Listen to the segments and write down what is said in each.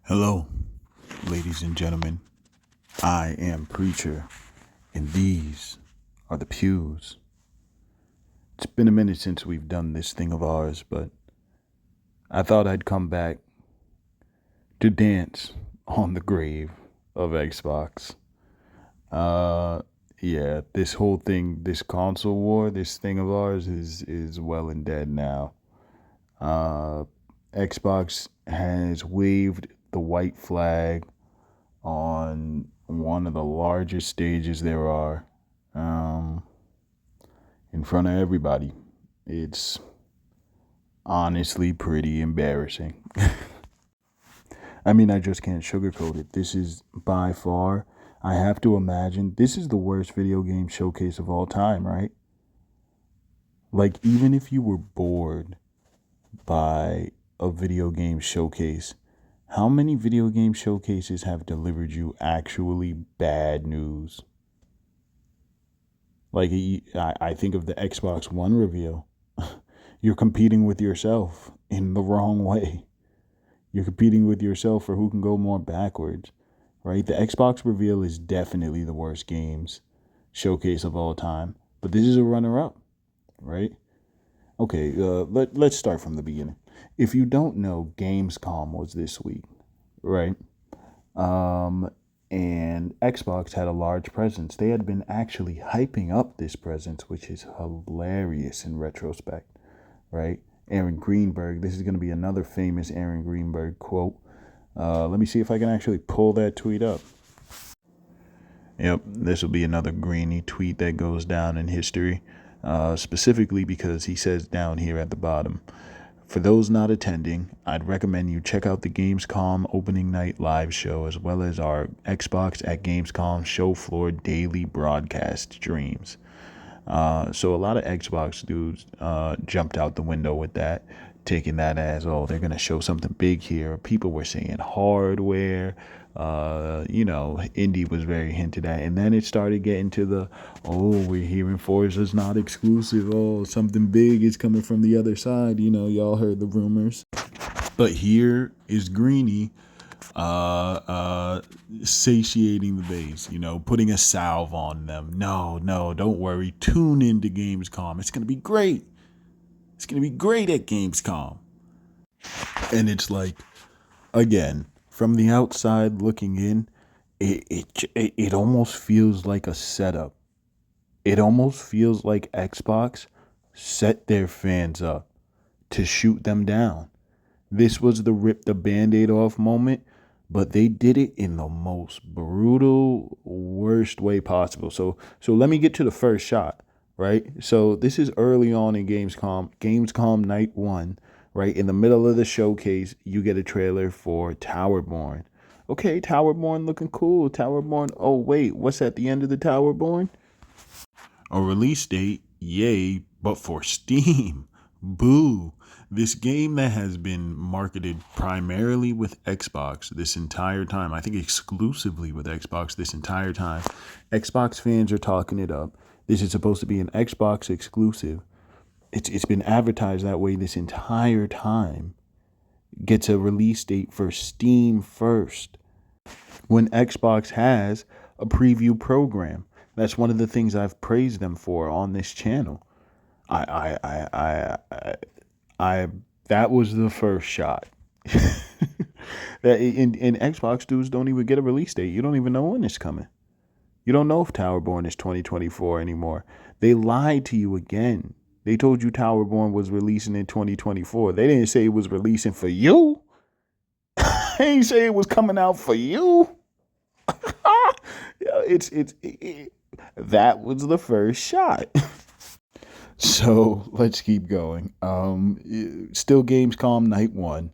Hello, ladies and gentlemen. I am Preacher, and these are the pews. It's been a minute since we've done this thing of ours, but I thought I'd come back to dance on the grave of Xbox. Uh, yeah, this whole thing, this console war, this thing of ours is well and dead now. Uh, Xbox has waved the white flag on one of the largest stages there are, um, in front of everybody. It's honestly pretty embarrassing. I mean, I just can't sugarcoat it. This is by far, I have to imagine, this is the worst video game showcase of all time, right? Like, even if you were bored by a video game showcase, how many video game showcases have delivered you actually bad news? Like, I think of the Xbox One reveal. You're competing with yourself in the wrong way. You're competing with yourself for who can go more backwards, right? The Xbox reveal is definitely the worst games showcase of all time, but this is a runner-up, right? Okay, let's start from the beginning. If you don't know, Gamescom was this week, right? And Xbox had a large presence. They had been actually hyping up this presence, which is hilarious in retrospect, right? Aaron Greenberg, this is going to be another famous Aaron Greenberg quote. Let me see if I can actually pull that tweet up. Yep, this will be another Greeny tweet that goes down in history, specifically because he says down here at the bottom, for those not attending, I'd recommend you check out the Gamescom opening night live show as well as our Xbox at Gamescom show floor daily broadcast streams. So a lot of Xbox dudes jumped out the window with that, taking that as, oh, they're going to show something big here. People were saying hardware. Indie was very hinted at. And then it started getting to the, oh, we're hearing Forza's not exclusive. Oh, something big is coming from the other side. Y'all heard the rumors. But here is Greeny satiating the base, putting a salve on them. No, don't worry. Tune into Gamescom. It's going to be great. It's going to be great at Gamescom. And it's like, again, from the outside looking in, it almost feels like a setup. It almost feels like Xbox set their fans up to shoot them down. This was the rip the Band-Aid off moment, but they did it in the most brutal, worst way possible. So let me get to the first shot, right? So this is early on in Gamescom night 1, right? In the middle of the showcase, you get a trailer for Towerborn. Okay, Towerborn looking cool. Towerborn. Oh, wait, what's at the end of the Towerborn? A release date, yay, but for Steam. Boo. This game that has been marketed primarily with Xbox this entire time, I think exclusively with Xbox this entire time. Xbox fans are talking it up. This is supposed to be an Xbox exclusive. It's been advertised that way this entire time. Gets a release date for Steam first, when Xbox has a preview program. That's one of the things I've praised them for on this channel. That was the first shot. That in Xbox dudes don't even get a release date. You don't even know when it's coming. You don't know if Towerborn is 2024 anymore. They lied to you again. They told you Towerborn was releasing in 2024. They didn't say it was releasing for you. They didn't say it was coming out for you. That was the first shot. So let's keep going. Still Gamescom night 1.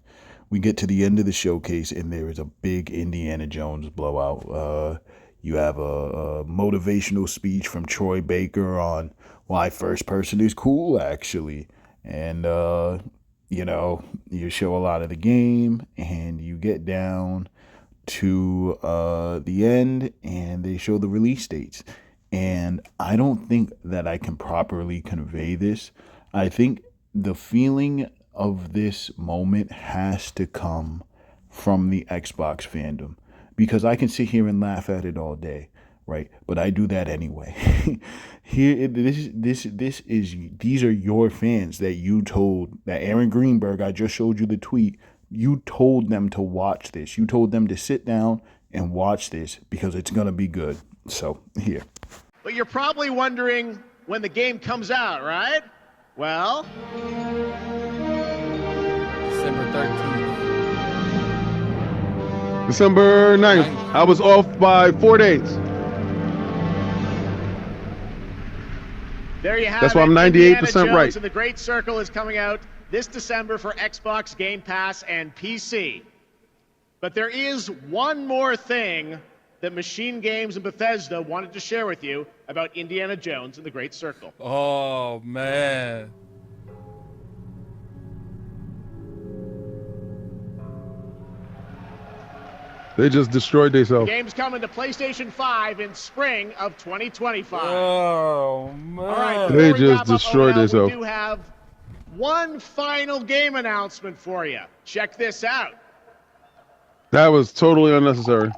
We get to the end of the showcase and there is a big Indiana Jones blowout. You have a motivational speech from Troy Baker on why first person is cool, actually. And, you show a lot of the game and you get down to the end and they show the release dates. And I don't think that I can properly convey this. I think the feeling of this moment has to come from the Xbox fandom, because I can sit here and laugh at it all day, right? But I do that anyway. These are your fans that you told, that Aaron Greenberg, I just showed you the tweet. You told them to watch this. You told them to sit down and watch this because it's going to be good. So here. But you're probably wondering when the game comes out, right? Well, December 13th. December 9th. I was off by 4 days. there you have That's it. why I'm 98% Indiana Jones right. and the Great Circle is coming out this December for Xbox, Game Pass, and PC. But there is one more thing that Machine Games and Bethesda wanted to share with you about Indiana Jones and the Great Circle. Oh, man. They just destroyed The themselves. game's coming to PlayStation 5 in spring of 2025. Oh, man. All right, They before we just wrap up, destroyed Odell, themselves. We do have one final game announcement for you. Check this out. That was totally unnecessary.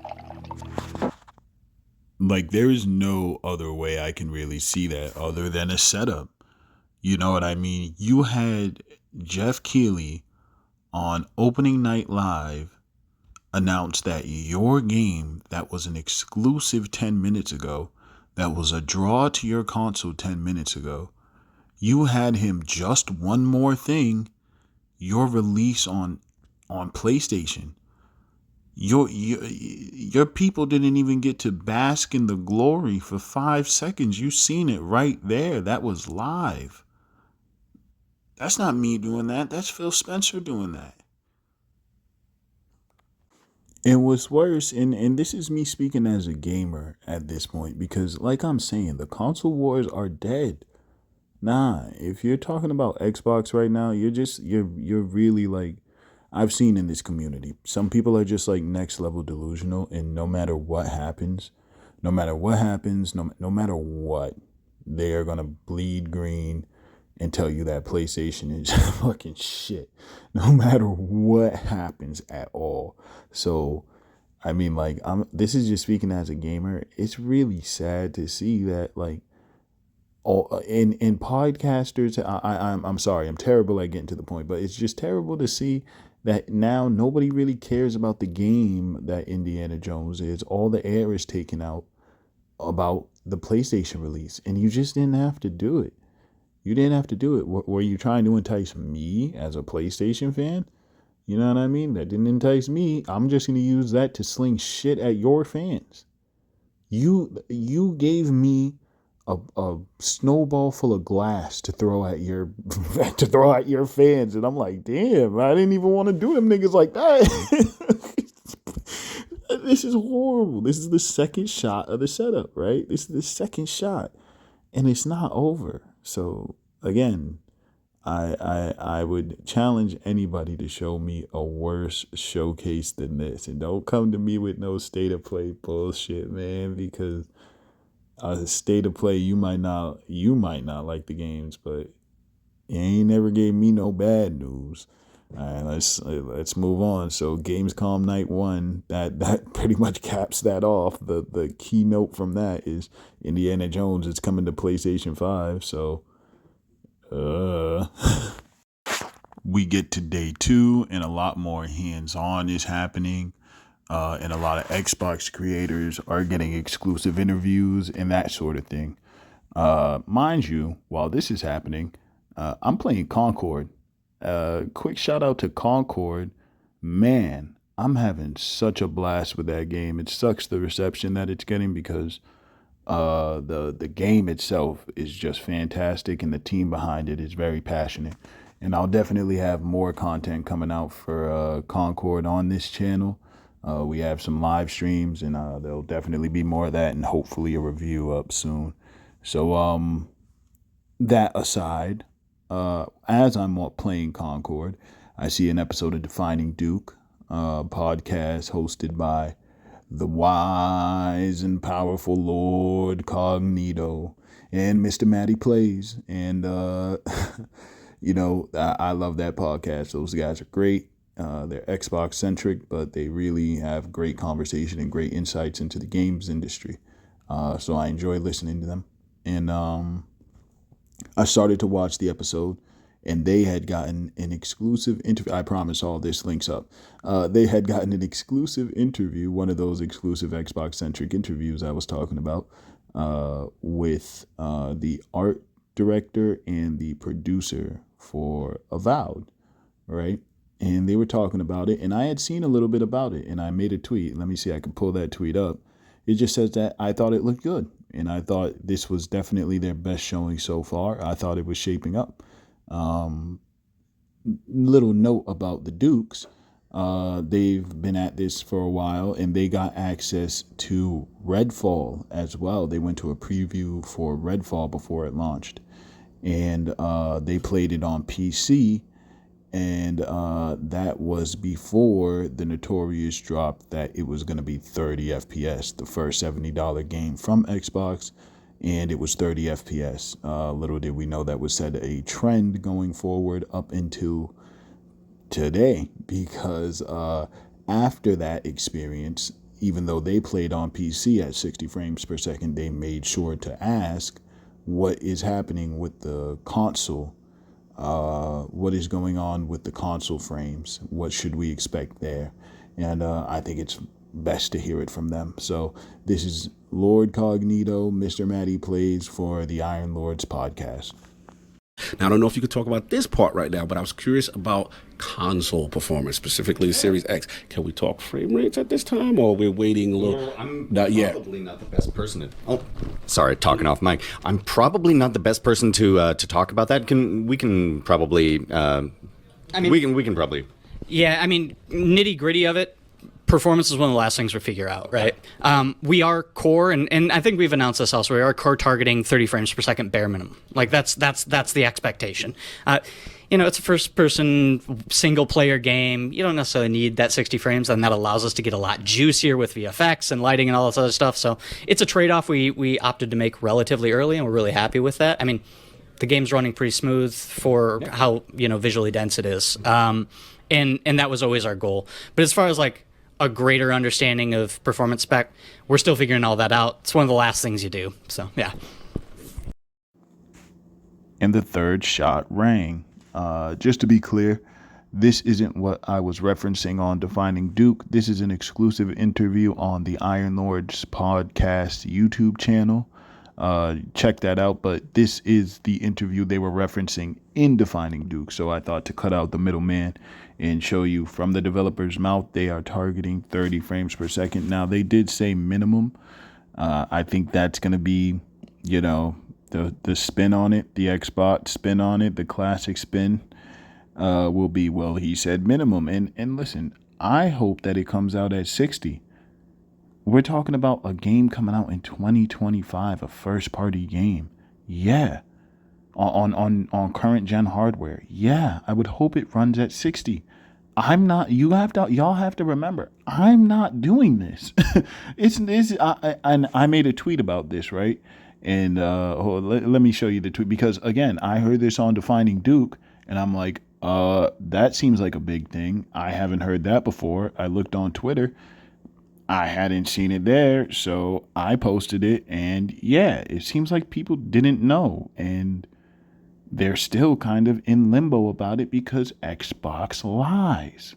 Like, there is no other way I can really see that other than a setup. You know what I mean? You had Jeff Keighley on opening night live announce that your game that was an exclusive 10 minutes ago, that was a draw to your console 10 minutes ago, you had him just one more thing, your release on PlayStation. Your people didn't even get to bask in the glory for 5 seconds. You seen it right there. That was live. That's not me doing that. That's Phil Spencer doing that. And what's worse, and this is me speaking as a gamer at this point, because like I'm saying, the console wars are dead. Nah, if you're talking about Xbox right now, you're really like, I've seen in this community, some people are just like next level delusional, and no matter what happens, no matter what, they are gonna bleed green and tell you that PlayStation is fucking shit, no matter what happens at all. So, I mean, like, this is just speaking as a gamer. It's really sad to see that, like, in podcasters, I'm sorry, I'm terrible at getting to the point, but it's just terrible to see that now nobody really cares about the game that Indiana Jones is. All the air is taken out about the PlayStation release, and you just didn't have to do it. You didn't have to do it. Were you trying to entice me as a PlayStation fan? You know what I mean? That didn't entice me. I'm just going to use that to sling shit at your fans. You gave me a snowball full of glass to throw at your fans, and I'm like, damn, I didn't even want to do them niggas like that. This is horrible. This is the second shot of the setup, right? This is the second shot, and it's not over. So again, I would challenge anybody to show me a worse showcase than this, and don't come to me with no state of play bullshit, man, because state of play, you might not like the games, but you ain't never gave me no bad news. All right, let's move on. So Gamescom Night 1, that pretty much caps that off. The keynote from that is Indiana Jones. It's coming to PlayStation 5. So we get to day 2, and a lot more hands-on is happening. And a lot of Xbox creators are getting exclusive interviews and that sort of thing. Mind you, while this is happening, I'm playing Concord. Quick shout out to Concord. Man, I'm having such a blast with that game. It sucks the reception that it's getting because the game itself is just fantastic, and the team behind it is very passionate. And I'll definitely have more content coming out for Concord on this channel. We have some live streams, and there'll definitely be more of that, and hopefully a review up soon. So that aside, as I'm playing Concord, I see an episode of Defining Duke, podcast hosted by the wise and powerful Lord Cognito and Mr. Matty Plays. And, you know, I love that podcast. Those guys are great. They're Xbox centric, but they really have great conversation and great insights into the games industry. So I enjoy listening to them. And I started to watch the episode, and they had gotten an exclusive interview. I promise all this links up. They had gotten an exclusive interview, one of those exclusive Xbox centric interviews I was talking about, with the art director and the producer for Avowed, right? And they were talking about it, and I had seen a little bit about it, and I made a tweet. Let me see, I can pull that tweet up. It just says that I thought it looked good, and I thought this was definitely their best showing so far. I thought it was shaping up. Little note about the Dukes. They've been at this for a while, and they got access to Redfall as well. They went to a preview for Redfall before it launched, and they played it on PC, and that was before the notorious drop that it was going to be 30 FPS, the first $70 game from Xbox, and it was 30 FPS. Little did we know that would set a trend going forward up into today, because after that experience, even though they played on PC at 60 frames per second, they made sure to ask what is happening with the console. What is going on with the console frames? What should we expect there? And I think it's best to hear it from them. So this is Lord Cognito, Mr. Matty Plays for the Iron Lords podcast. Now, I don't know if you could talk about this part right now, but I was curious about console performance, specifically the Series X. Can we talk frame rates at this time, or we're waiting a little? Well, I'm not yet. Probably not the best person to. Oh, sorry, talking off mic. I'm probably not the best person to talk about that. We can probably. We can probably. Yeah, I mean, nitty gritty of it. Performance is one of the last things we figure out, right? We are core, and I think we've announced this elsewhere. We are core targeting 30 frames per second bare minimum. Like that's the expectation. It's a first-person single-player game. You don't necessarily need that 60 frames, and that allows us to get a lot juicier with VFX and lighting and all this other stuff. So it's a trade-off we opted to make relatively early, and we're really happy with that. I mean, the game's running pretty smooth for how visually dense it is, and that was always our goal. But as far as like a greater understanding of performance spec, we're still figuring all that out. It's one of the last things you do. So, yeah. And the third shot rang. Just to be clear, this isn't what I was referencing on Defining Duke. This is an exclusive interview on the Iron Lords podcast YouTube channel. Check that out. But this is the interview they were referencing in Defining Duke. So I thought to cut out the middleman and show you from the developer's mouth, they are targeting 30 frames per second. Now, they did say minimum. I think that's going to be, the spin on it, the Xbox spin on it, the classic spin will be, well, he said minimum. And listen, I hope that it comes out at 60. We're talking about a game coming out in 2025, a first-party game. Yeah. On current gen hardware. Yeah, I would hope it runs at 60. Y'all have to remember, I'm not doing this. And I made a tweet about this, right? And let me show you the tweet, because again, I heard this on Defining Duke, and I'm like, that seems like a big thing. I haven't heard that before. I looked on Twitter. I hadn't seen it there, so I posted it, and yeah, it seems like people didn't know, and they're still kind of in limbo about it because Xbox lies.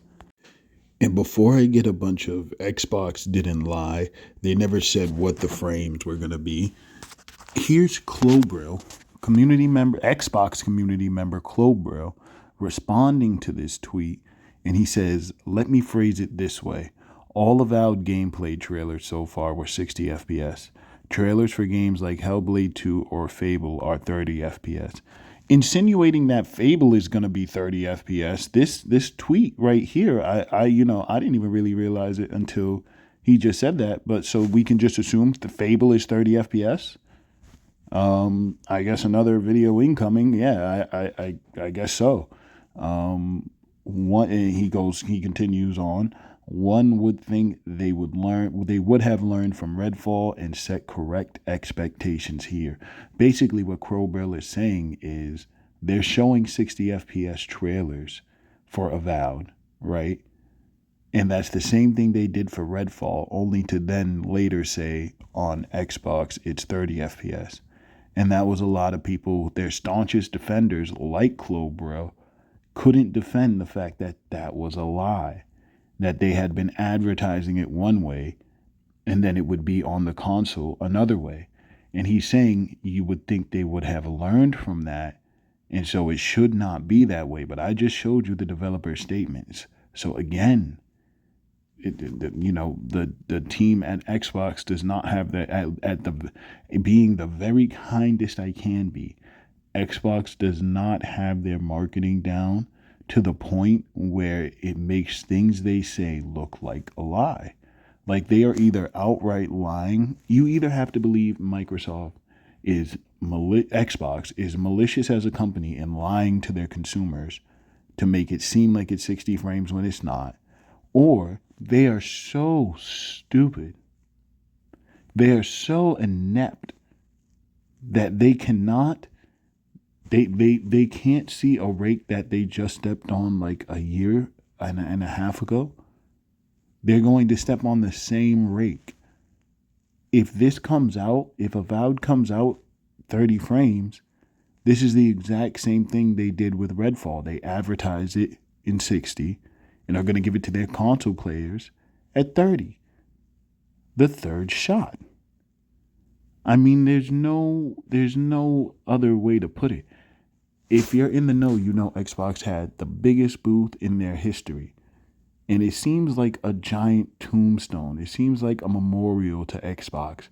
And before I get a bunch of Xbox didn't lie, they never said what the frames were going to be. Here's Clobrill, Xbox community member Clobrill, responding to this tweet, and he says, let me phrase it this way. All Avowed gameplay trailers so far were 60 FPS. Trailers for games like Hellblade 2 or Fable are 30 FPS. Insinuating that Fable is going to be 30 FPS. This tweet right here, I didn't even really realize it until he just said that. But so we can just assume the Fable is 30 FPS. I guess another video incoming. Yeah, I guess so. He continues on. One would think they would have learned from Redfall and set correct expectations here. Basically, what Crowbell is saying is they're showing 60 FPS trailers for Avowed, right? And that's the same thing they did for Redfall, only to then later say on Xbox it's 30 FPS. And that was a lot of people, their staunchest defenders, like Clobro, couldn't defend the fact that that was a lie, that they had been advertising it one way and then it would be on the console another way. And he's saying you would think they would have learned from that, and so it should not be that way. But I just showed you the developer statements. So again, the team at Xbox does not have the at the being the very kindest I can be. Xbox does not have their marketing down to the point where it makes things they say look like a lie. Like they are either outright lying. You either have to believe Xbox is malicious as a company and lying to their consumers to make it seem like it's 60 frames when it's not, or they are so stupid, they are so inept that they cannot, they can't see a rake that they just stepped on like a year and a half ago. They're going to step on the same rake. If this comes out, if Avowed comes out 30 frames, this is the exact same thing they did with Redfall. They advertise it in 60 and are going to give it to their console players at 30. The third shot. I mean, there's no other way to put it. If you're in the know, you know Xbox had the biggest booth in their history. And it seems like a giant tombstone. It seems like a memorial to Xbox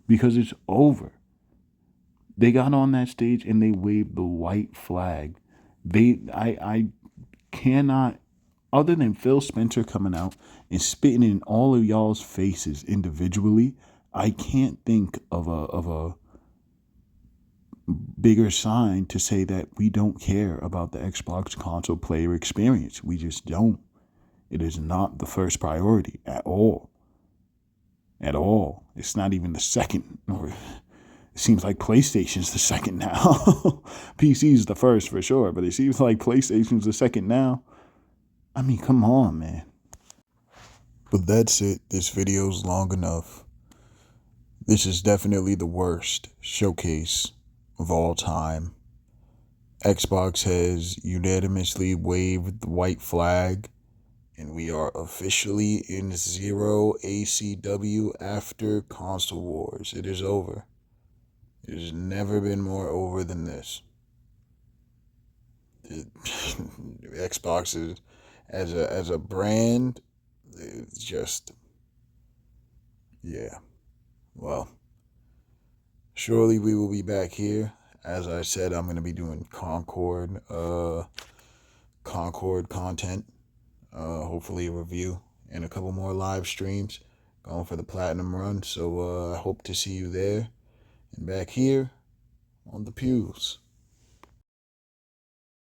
because it's over. They got on that stage and they waved the white flag. I cannot, other than Phil Spencer coming out and spitting in all of y'all's faces individually, I can't think of a bigger sign to say that we don't care about the Xbox console player experience. We just don't. It is not the first priority at all. At all. It's not even the second. Or it seems like PlayStation's the second now. PC's the first for sure, but it seems like PlayStation's the second now. I mean, come on, man. But that's it. This video's long enough. This is definitely the worst showcase of all time. Xbox has unanimously waved the white flag. And we are officially in zero ACW after console wars. It is over. It has never been more over than this. Xbox is, as a brand, it's just, yeah. Well, surely we will be back here. As I said, I'm going to be doing Concord content. Hopefully a review and a couple more live streams going for the platinum run. So I hope to see you there and back here on the pews.